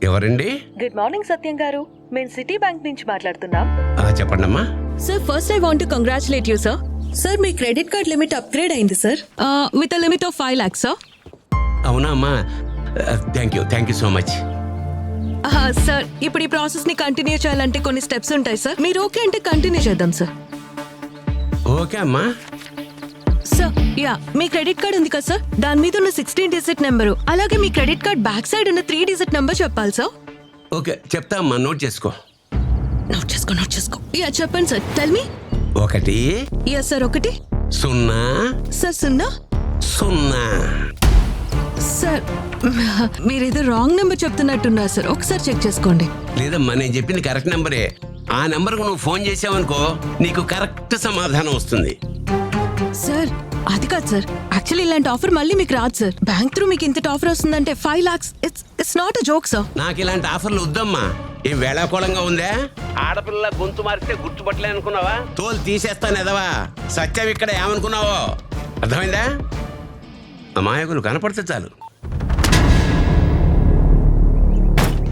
ఎవరండి? Good morning సత్యం గారు, మేము సిటీ బ్యాంక్ నుంచి మాట్లాడుతున్నాం. చెప్పండమ్మా. Sir first I want to congratulate you sir. Sir మీ క్రెడిట్ కార్డ్ లిమిట్ అప్గ్రేడ్ అయింది sir, with a limit of 5 lakhs sir. అవునా అమ్మా, thank you so much. Sir ఇప్పుడు ఈ ప్రాసెస్ ని కంటిన్యూ చేయాలంటే కొన్ని స్టెప్స్ ఉంటాయి సార్. మీరు ఓకే అంటే కంటిన్యూ చేద్దాం సార్. ఓకే అమ్మా. సార్ మీ క్రెడిట్ కార్డ్ ఉంది కదా సార్, దాని మీద ఉన్న 16 digit నెంబరు, అలాగే మీ క్రెడిట్ కార్డ్ బ్యాక్ సైడ్ ఉన్న 3 digit నెంబర్ చెప్పాలి సార్. ఓకే చెప్తా అమ్మా, నోట్ చేసుకో. నోట్ చేసుకో. చెప్పండి sir, tell me. 1 sir 1 0 sir 0 0. Sir మీరేదో రాంగ్ నెంబర్ చెప్తున్నట్టున్నారు సార్, ఒకసారి చెక్ చేసుకోండి. లేదమ్మా, నేను చెప్పింది కరెక్ట్ నెంబరే. ఆ నెంబర్కు నువ్వు ఫోన్ చేసావనుకో నీకు కరెక్ట్ సమాధానం వస్తుంది. సార్ అది కాదు సార్, యాక్చువల్లీ ఇలాంటి ఆఫర్ మళ్ళీ మీకు రాదు సార్. బ్యాంక్ త్రూ మీకు ఇంత ఆఫర్ వస్తుందంటే 5 lakhs, it's not a joke sir. నాకు ఇలాంటి ఆఫర్లు వద్దమ్మా. ఏం వేళాకోళంగా ఉందా? ఆడపిల్ల గొంతు మారితే గుర్తుపట్టలే అనుకున్నావా? తోలు తీసేస్తాను ఎదవా. సత్యం ఇక్కడ ఏమనుకున్నావో అర్థమైందా? అమాయకులు కనపడితే చాలు.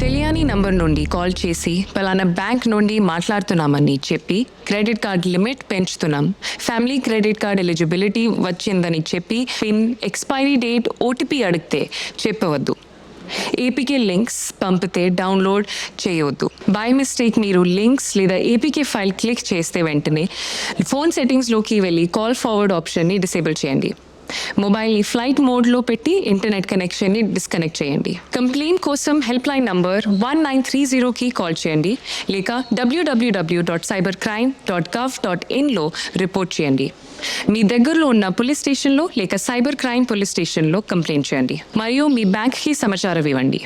తెలియని నంబర్ నుండి కాల్ చేసి పలానా బ్యాంక్ నుండి మాట్లాడుతున్నామని చెప్పి క్రెడిట్ కార్డ్ లిమిట్ పెంచుతున్నాం, ఫ్యామిలీ క్రెడిట్ కార్డ్ ఎలిజిబిలిటీ వచ్చిందని చెప్పి పిన్, ఎక్స్పైరీ డేట్, ఓటీపీ అడిగితే చెప్పవద్దు. ఏపీకే లింక్స్ పంపితే డౌన్లోడ్ చేయవద్దు. బై మిస్టేక్ మీరు లింక్స్ లేదా ఏపీకే ఫైల్ క్లిక్ చేస్తే వెంటనే ఫోన్ సెట్టింగ్స్లోకి వెళ్ళి కాల్ ఫార్వర్డ్ ఆప్షన్ని డిసేబుల్ చేయండి. మొబైల్ని ఫ్లైట్ మోడ్లో పెట్టి ఇంటర్నెట్ కనెక్షన్ని డిస్కనెక్ట్ చేయండి. కంప్లైంట్ కోసం హెల్ప్ లైన్ నంబర్ 1930కి కాల్ చేయండి, లేక www.cybercrime.gov.in రిపోర్ట్ చేయండి. మీ దగ్గరలో ఉన్న పోలీస్ స్టేషన్లో లేక సైబర్ క్రైమ్ పోలీస్ స్టేషన్లో కంప్లైంట్ చేయండి మరియు మీ బ్యాంక్కి సమాచారం ఇవ్వండి.